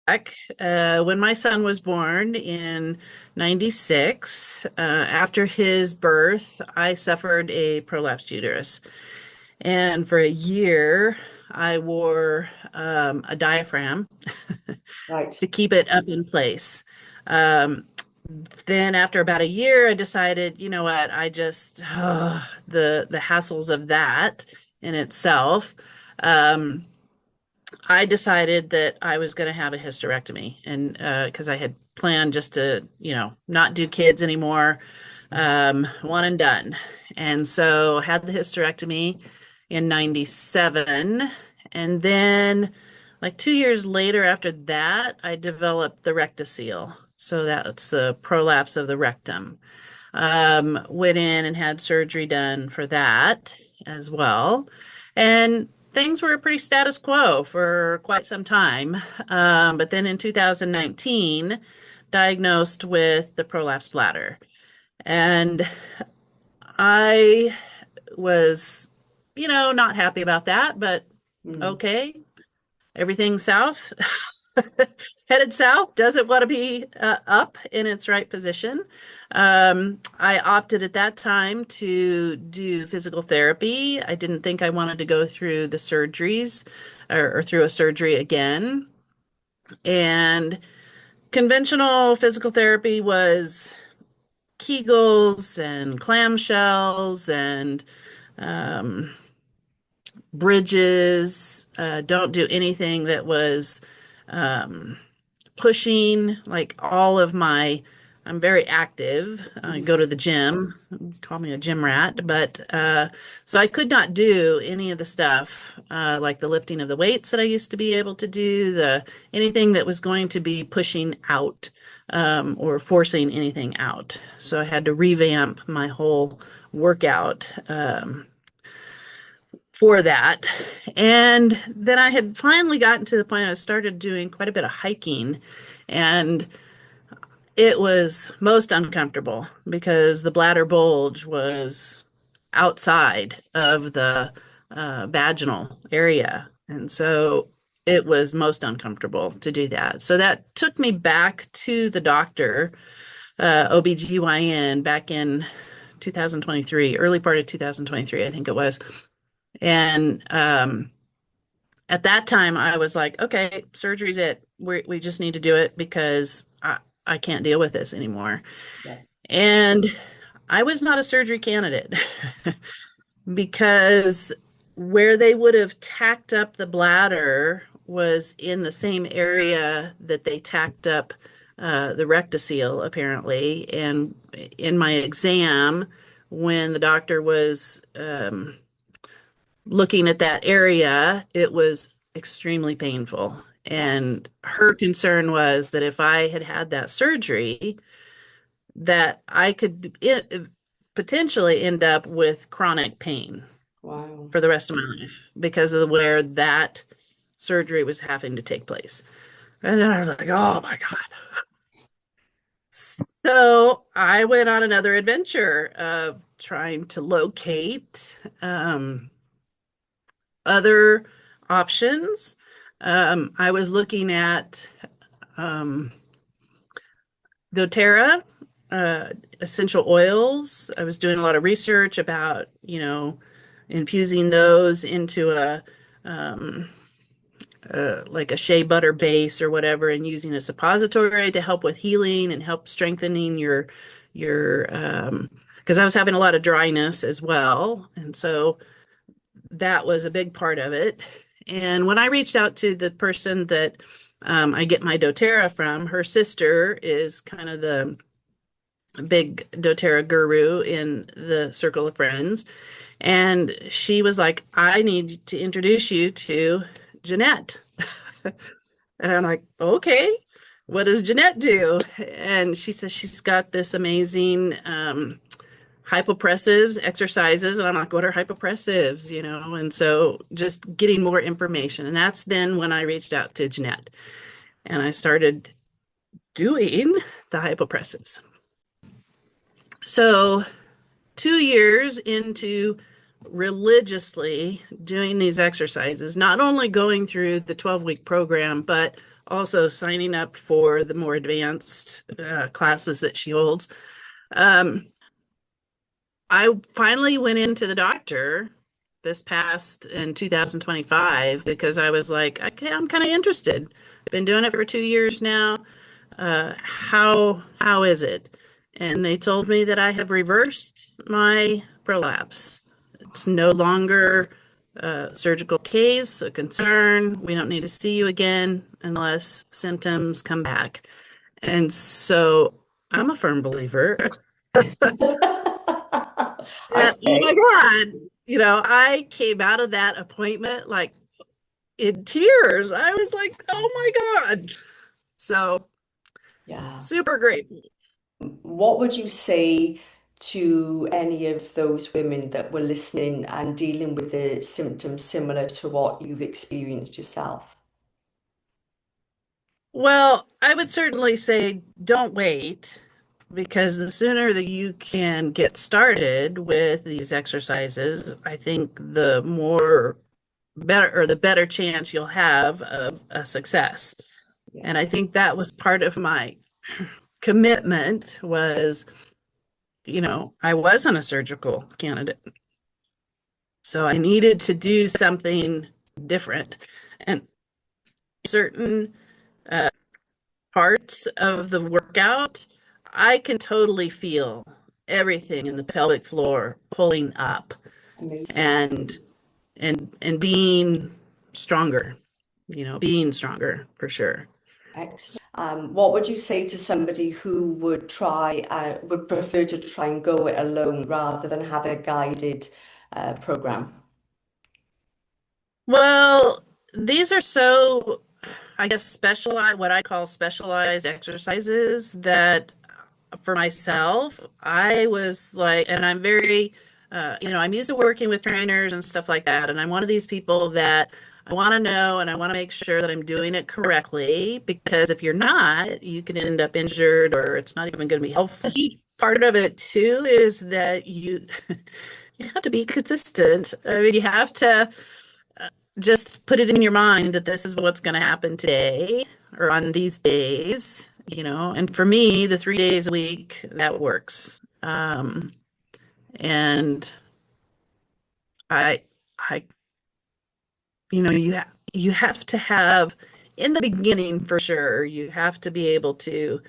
when my son was born in 96. After his birth, I suffered a prolapsed uterus. And for a year, I wore a diaphragm Right. to keep it up in place. Um, then after about a year, I decided, you know what, I just the hassles of that in itself. Um, I decided that I was going to have a hysterectomy, and because I had planned just to, not do kids anymore, one and done. And so had the hysterectomy in 97. And then like 2 years later after that, I developed the rectocele. So that's the prolapse of the rectum. Went in and had surgery done for that as well. And things were pretty status quo for quite some time. But then in 2019, diagnosed with the prolapsed bladder. And I was, not happy about that, but Mm. okay, everything south, headed south, doesn't want to be up in its right position. I opted at that time to do physical therapy. I didn't think I wanted to go through the surgeries or through a surgery again. And conventional physical therapy was Kegels and clamshells and um, bridges. Don't do anything that was um, pushing. Like all of my, I'm very active. I go to the gym. Call me a gym rat, but so I could not do any of the stuff like the lifting of the weights that I used to be able to do. The anything that was going to be pushing out or forcing anything out. So I had to revamp my whole workout for that. And then I had finally gotten to the point I started doing quite a bit of hiking, and it was most uncomfortable because the bladder bulge was outside of the vaginal area. And so it was most uncomfortable to do that. So that took me back to the doctor, OBGYN, back in 2023, early part of 2023, I think it was. And at that time, I was like, okay, surgery's it. We just need to do it because I can't deal with this anymore. Yeah. And I was not a surgery candidate because where they would have tacked up the bladder was in the same area that they tacked up the rectocele, apparently. And in my exam, when the doctor was looking at that area, it was extremely painful. Wow. And her concern was that if I had had that surgery, that I could potentially end up with chronic pain Wow. for the rest of my life because of where that surgery was having to take place. And then I was like, oh my God. So I went on another adventure of trying to locate other options. I was looking at um, doTERRA, uh, essential oils. I was doing a lot of research about, infusing those into um, like a shea butter base or whatever, and using a suppository to help with healing and help strengthening your because I was having a lot of dryness as well, and so that was a big part of it. And when I reached out to the person that I get my doTERRA from, her sister is kind of the big doTERRA guru in the circle of friends. And she was like, I need to introduce you to Jeanette. And I'm like, okay, what does Jeanette do? And she says she's got this amazing hypopressives exercises. And I'm like, what are hypopressives? And so just getting more information. And that's then when I reached out to Jeanette and I started doing the hypopressives. So 2 years into religiously doing these exercises, not only going through the 12-week program, but also signing up for the more advanced classes that she holds. Um, I finally went into the doctor this past in 2025 because I was like, okay, I'm kind of interested. I've been doing it for 2 years now. How is it? And they told me that I have reversed my prolapse. It's no longer a surgical case, a concern. We don't need to see you again unless symptoms come back. And so I'm a firm believer that, oh my Okay. God, I came out of that appointment like in tears. I was like, oh my God. So Yeah. super great. What would you say to any of those women that were listening and dealing with the symptoms similar to what you've experienced yourself? Well, I would certainly say don't wait because the sooner that you can get started with these exercises, I think the more better or the better chance you'll have of a success. Yeah. And I think that was part of my commitment was, I wasn't a surgical candidate. So I needed to do something different. And certain uh, parts of the workout, I can totally feel everything in the pelvic floor pulling up Amazing. and and being stronger, being stronger for sure. Excellent. What would you say to somebody who would prefer to try and go it alone rather than have a guided program? Well, these are so, I guess, specialized, what I call specialized exercises that for myself, I was like, and I'm very, I'm used to working with trainers and stuff like that. And I'm one of these people that I want to know and I want to make sure that I'm doing it correctly because if you're not, you can end up injured or it's not even going to be helpful. Part of it too is that you have to be consistent. I mean, you have to just put it in your mind that this is what's going to happen today or on these days, and for me, the 3 days a week, that works. And I, I, you have to have in the beginning for sure, you have to be able to,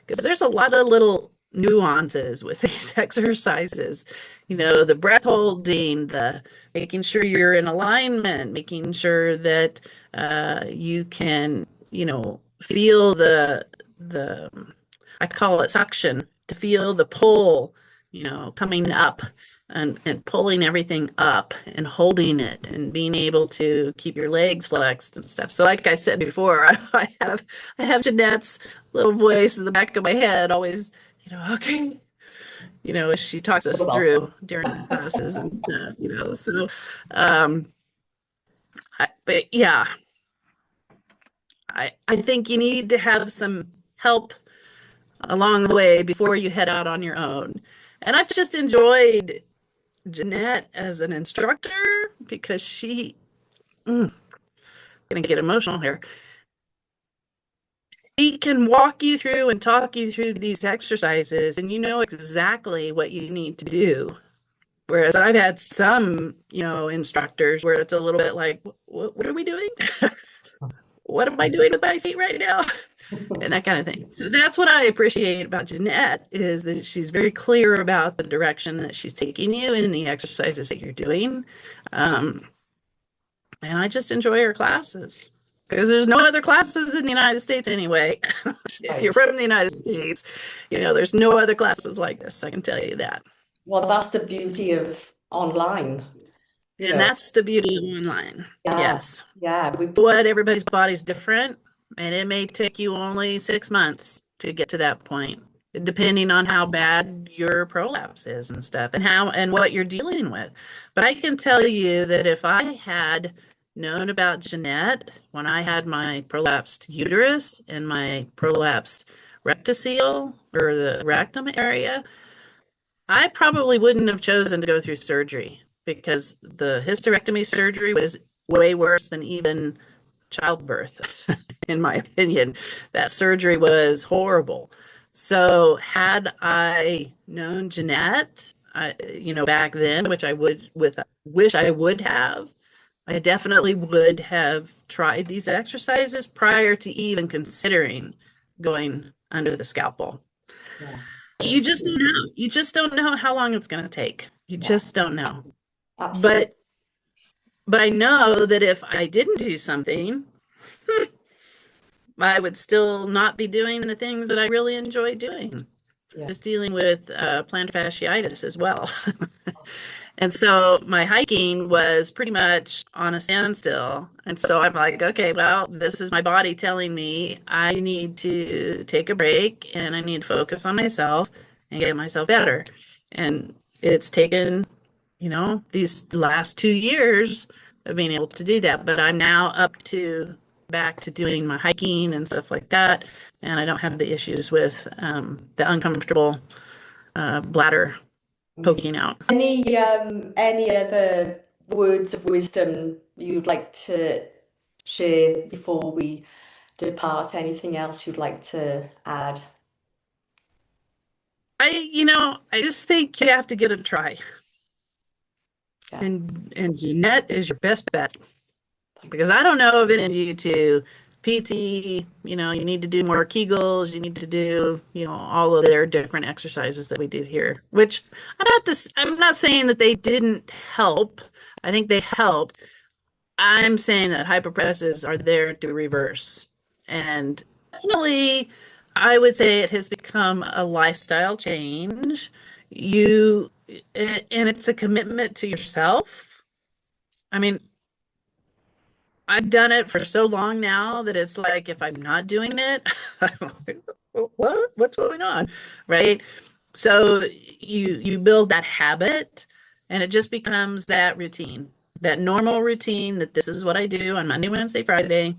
because there's a lot of little nuances with these exercises, the breath holding, the making sure you're in alignment, making sure that you can, feel the I call it suction, to feel the pull, coming up and pulling everything up and holding it and being able to keep your legs flexed and stuff. So like I said before, I have Jeanette's little voice in the back of my head always, okay, as she talks us You're welcome. through during the classes and stuff, so um but yeah, I think you need to have some help along the way before you head out on your own. And I've just enjoyed Jeanette as an instructor because gonna get emotional here. She can walk you through and talk you through these exercises, and you know exactly what you need to do. Whereas I've had some, instructors where it's a little bit like, what are we doing? What am I doing with my feet right now? And that kind of thing. So that's what I appreciate about Jeanette is that she's very clear about the direction that she's taking you in the exercises that you're doing. Um, and I just enjoy her classes because there's no other classes in the United States anyway. If you're Right. from the United States, there's no other classes like this. I can tell you that. Well, that's the beauty of online. You And know, that's the beauty of online. yeah, Yes. yeah, What everybody's body's different, and it may take you only 6 months to get to that point, depending on how bad your prolapse is and stuff, and how and what you're dealing with. But I can tell you that if I had known about Jeanette when I had my prolapsed uterus and my prolapsed rectocele or the rectum area, I probably wouldn't have chosen to go through surgery because the hysterectomy surgery was way worse than even childbirth, in my opinion. That surgery was horrible. So had I known Jeanette, back then, which I would with wish I would have, I definitely would have tried these exercises prior to even considering going under the scalpel. Yeah. You just don't know. You just don't know how long it's going to take. You Yeah, just don't know. absolutely. But I know that if I didn't do something, I would still not be doing the things that I really enjoy doing. Yeah. Just dealing with plantar fasciitis as well. And so my hiking was pretty much on a standstill. And so I'm like, okay, well, this is my body telling me I need to take a break and I need to focus on myself and get myself better. And it's taken, these last 2 years of being able to do that. But I'm now up to back to doing my hiking and stuff like that. And I don't have the issues with the uncomfortable bladder poking out. Any other words of wisdom you'd like to share before we depart? Anything else you'd like to add? I just think you have to give it a try. Yeah. And Jeanette is your best bet because I don't know of any of you to PT, you need to do more Kegels, you need to do, all of their different exercises that we do here, which I'm not saying that they didn't help. I think they help. I'm saying that hyperpressives are there to reverse. And definitely, I would say it has become a lifestyle change. You, and it's a commitment to yourself. I mean, I've done it for so long now that it's like if I'm not doing it, I'm like, what? What's going on? Right? So you build that habit and it just becomes that routine, that normal routine that this is what I do on Monday, Wednesday, Friday.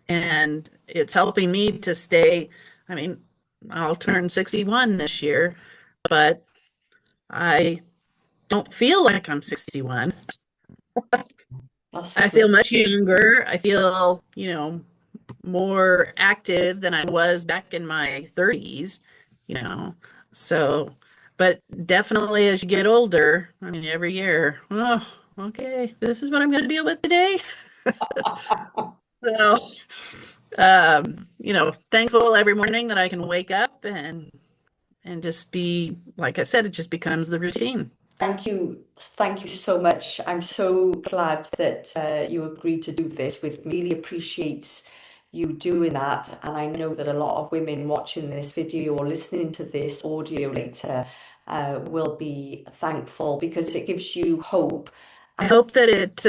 And it's helping me to stay. I mean, I'll turn 61 this year, but I don't feel like I'm 61. That's I great. feel much younger. I feel, more active than I was back in my 30s, you know. So, but definitely as you get older, I mean, every year, oh, okay, this is what I'm going to deal with today. So, thankful every morning that I can wake up and just be, like I said, it just becomes the routine. Thank you so much. I'm so glad that you agreed to do this with me. Really appreciate you doing that. And I know that a lot of women watching this video or listening to this audio later will be thankful because it gives you hope. I hope that it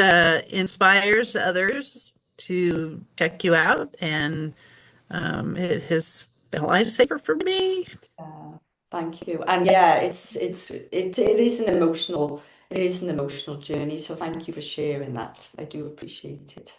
inspires others to check you out, and it has been a lifesaver for me. Thank you. And yeah, it is an emotional journey. So thank you for sharing that. I do appreciate it.